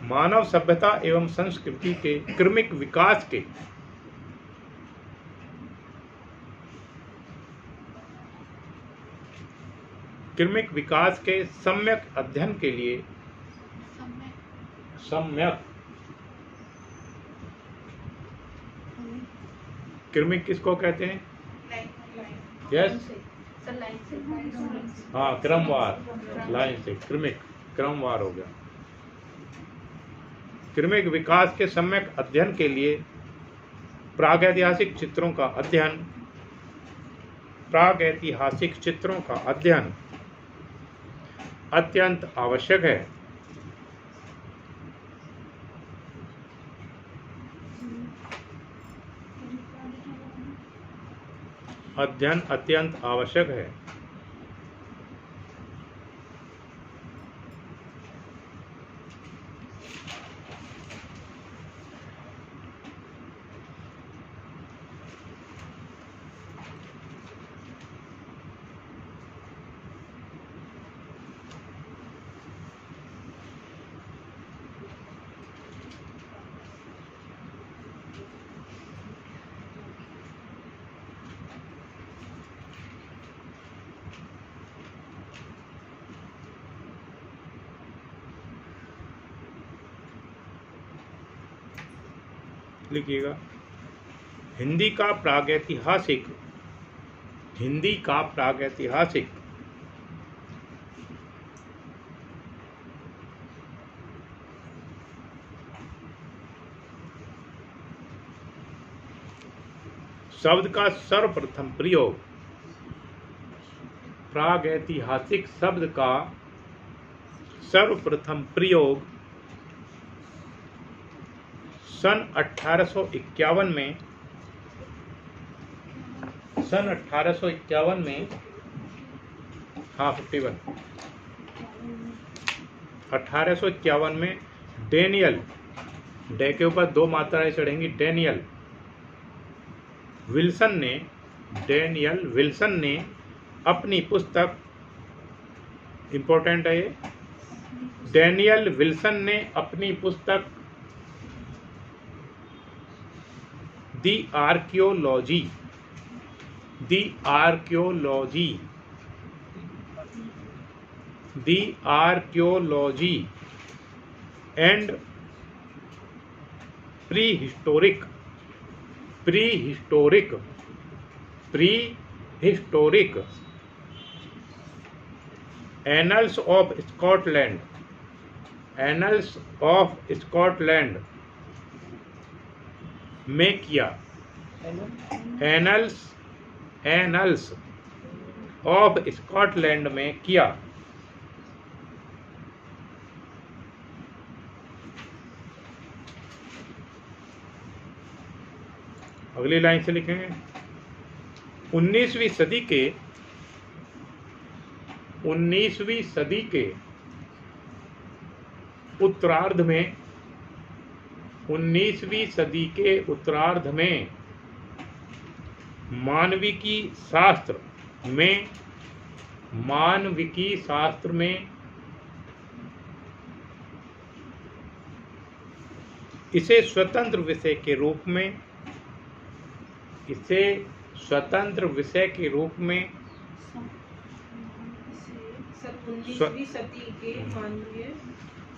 मानव सभ्यता एवं संस्कृति के क्रमिक विकास के सम्यक अध्ययन के लिए क्रमिक किसको कहते हैं? यस, हाँ, क्रमवार, लाइन से क्रमवार हो गया। क्रमिक विकास के सम्यक अध्ययन के लिए प्रागैतिहासिक चित्रों का अध्ययन अत्यंत आवश्यक है। अध्ययन अत्यंत आवश्यक है। लिखिएगा, हिंदी का प्रागैतिहासिक शब्द का सर्वप्रथम प्रयोग, प्रागैतिहासिक शब्द का सर्वप्रथम प्रयोग सन 1851 में 1851 में डेनियल, डे के ऊपर दो मात्राएं चढ़ेंगी, डेनियल विल्सन ने अपनी पुस्तक, इंपॉर्टेंट है ये, डेनियल विल्सन ने अपनी पुस्तक the archaeology and prehistoric annals of Scotland में किया। एनल्स ऑफ स्कॉटलैंड में किया। अगली लाइन से लिखेंगे, 19वीं सदी के उत्तरार्ध में मानविकी शास्त्र में इसे स्वतंत्र विषय के रूप में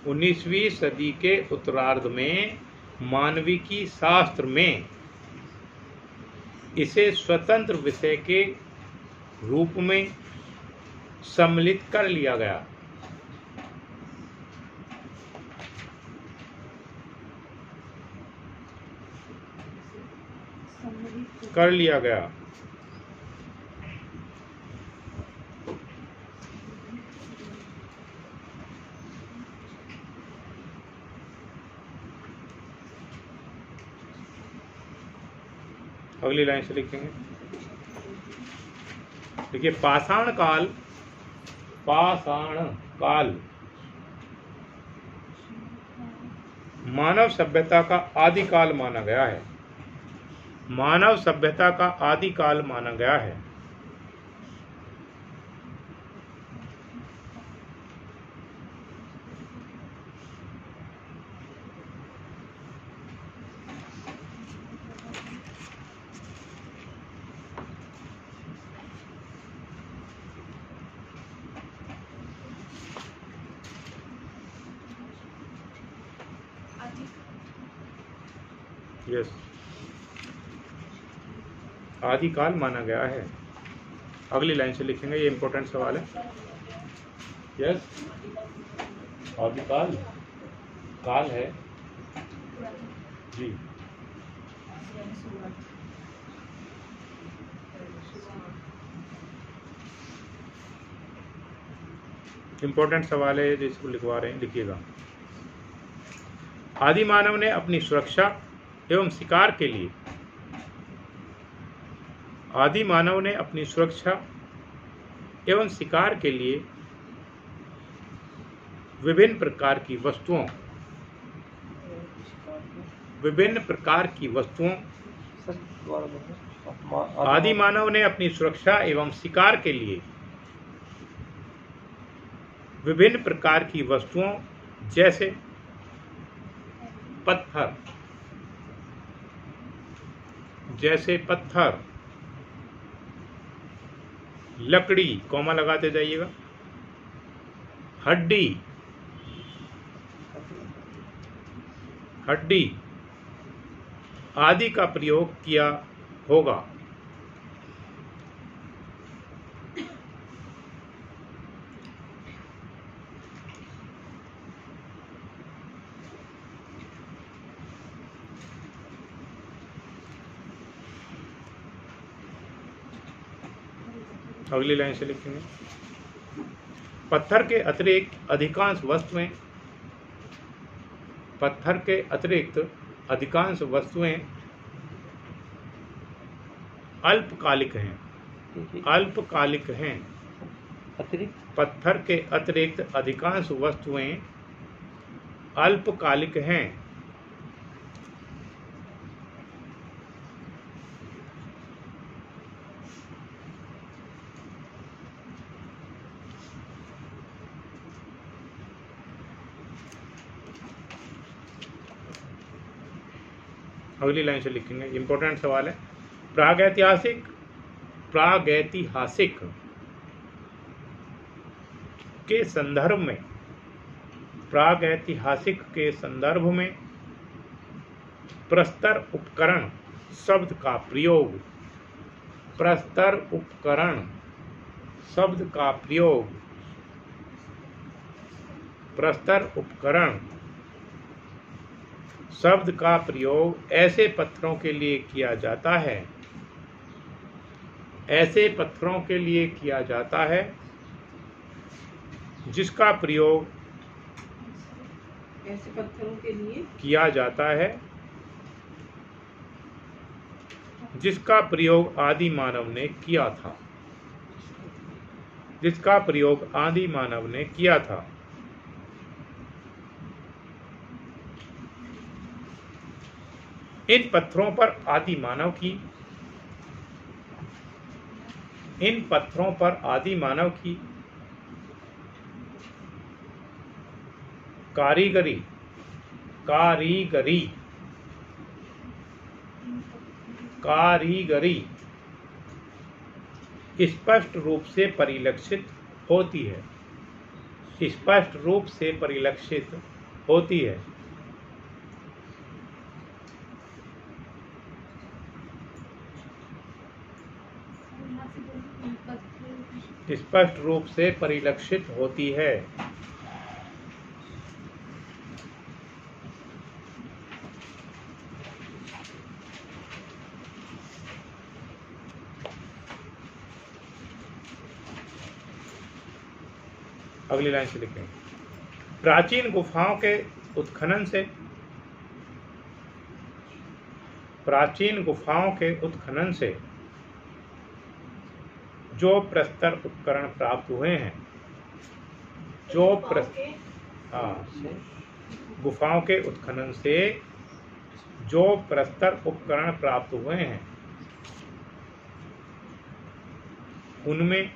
19वीं सदी के उत्तरार्ध में मानविकी शास्त्र में इसे स्वतंत्र विषय के रूप में सम्मिलित कर लिया गया। अगली लाइन से लिखेंगे, देखिए, पाषाण काल मानव सभ्यता का आदि काल माना गया है। यस, आदिकाल माना गया है। अगली लाइन से लिखेंगे, ये इंपॉर्टेंट सवाल है। यस, आदिकाल काल है जी। इंपॉर्टेंट सवाल है, जिसको लिखवा रहे हैं, लिखिएगा। आदि मानव ने अपनी सुरक्षा एवं शिकार के लिए आदि मानव ने अपनी सुरक्षा एवं शिकार के लिए विभिन्न प्रकार की वस्तुओं आदि मानव ने अपनी सुरक्षा एवं शिकार के लिए विभिन्न प्रकार की वस्तुओं जैसे पत्थर, लकड़ी, कॉमा लगाते जाइएगा, हड्डी आदि का प्रयोग किया होगा। अगली लाइन से लिखेंगे, पत्थर के अतिरिक्त अधिकांश वस्तुएं अल्पकालिक हैं। पत्थर के अतिरिक्त अधिकांश वस्तुएं अल्पकालिक हैं। अगली लाइन से लिखेंगे, इंपॉर्टेंट सवाल है। प्रागैतिहासिक के संदर्भ में प्रस्तर उपकरण शब्द का प्रयोग ऐसे पत्थरों के लिए किया जाता है जिसका प्रयोग ऐसे पत्थरों के लिए किया जाता है जिसका प्रयोग आदि मानव ने किया था। इन पत्थरों पर आदि मानव की कारीगरी स्पष्ट रूप से परिलक्षित होती है। अगली लाइन से लिखें, प्राचीन गुफाओं के उत्खनन से जो प्रस्तर उपकरण प्राप्त हुए हैं, गुफाओं के उत्खनन से जो प्रस्तर उपकरण प्राप्त हुए हैं उनमें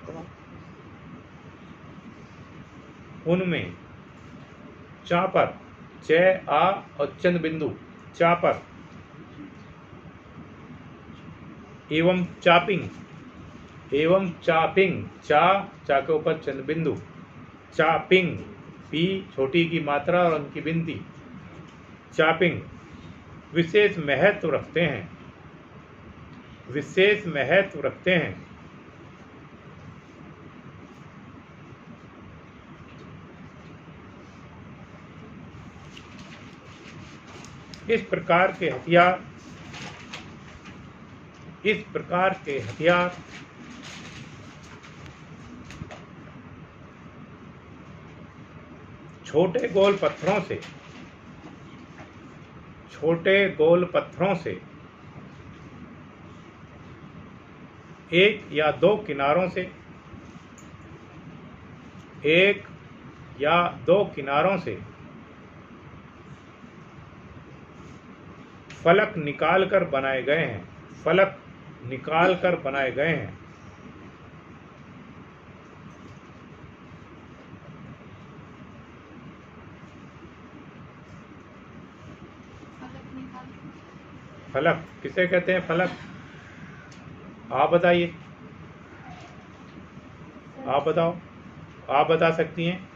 चापर, और चंद बिंदु, चापर एवं चापिंग, चा के ऊपर चंद बिंदु, चापिंग, पी छोटी की मात्रा और अंक की गिनती, चापिंग विशेष महत्व रखते हैं, विशेष महत्व रखते हैं। इस प्रकार के हथियार छोटे गोल पत्थरों से एक या दो किनारों से फलक निकाल कर बनाए गए हैं। फलक किसे कहते हैं? फलक आप बताइए, आप बताओ, आप बता सकती हैं।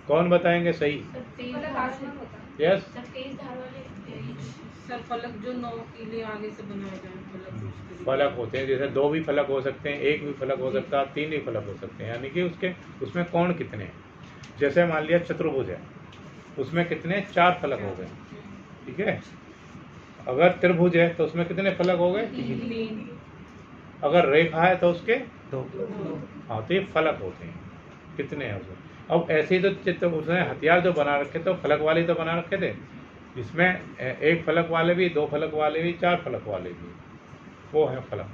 कौन बताएंगे सही? यस, सर फलक जो नोकीले आगे से बनाए जाए फलक होते हैं। जैसे 2 भी फलक हो सकते हैं, 1 भी फलक हो सकता है, 3 भी फलक हो सकते हैं। यानी कि उसमें कोण कितने हैं? जैसे मान लिया चतुर्भुज है, उसमें कितने? 4 फलक हो गए, ठीक है। अगर त्रिभुज है तो उसमें कितने फलक हो गए? 3। अगर रेखा है तो उसके 2। हाँ, तो ये फलक होते हैं। कितने हैं उसमें? अब ऐसे ही तो चित्र उसने हथियार जो बना रखे तो फलक वाले तो बना रखे थे। इसमें 1 फलक वाले भी, 2 फलक वाले भी, 4 फलक वाले भी, वो है फलक।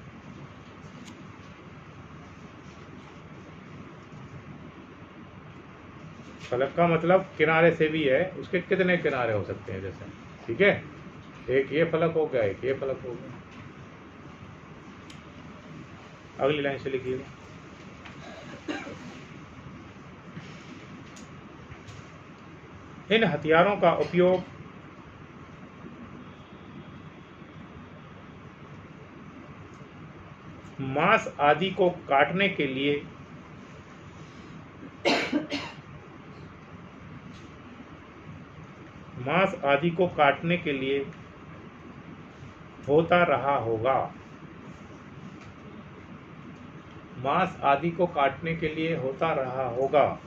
फलक का मतलब किनारे से भी है, उसके कितने किनारे हो सकते हैं जैसे, ठीक है। एक ये फलक हो गया, एक ये फलक हो गया। अगली लाइन से लिखिए। इन हथियारों का उपयोग मांस आदि को काटने के लिए होता रहा होगा। मांस आदि को काटने के लिए होता रहा होगा।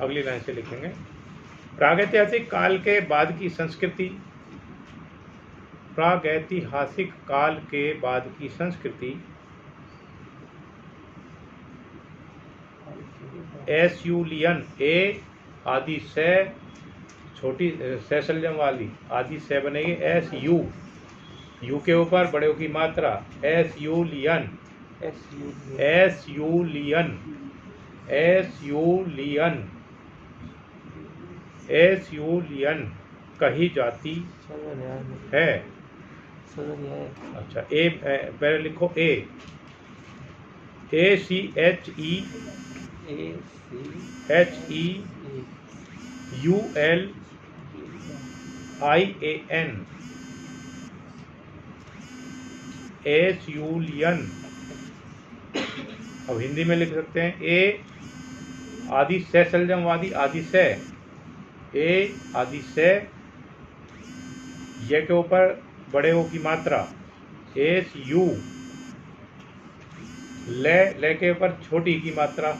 अगली लाइन से लिखेंगे। प्रागैतिहासिक काल के बाद की संस्कृति, प्रागैतिहासिक काल के बाद की संस्कृति एस्यूलियन, ए आदि से छोटी सैसल्यम वाली आदि से बनेगी एस यू के ऊपर बड़े की मात्रा, एस्यूलियन, एस्यूलियन, एस्यूलियन, एस्यूलियन कही जाती है। अच्छा, ए पहले लिखो, ACHEHEULIAN, एस्यूलियन। अब हिंदी में लिख सकते हैं ए आदि से सलजमवादी आदि से, ए आदि से ये के ऊपर बड़े ओ की मात्रा, एस यू, ले के ऊपर छोटी की मात्रा,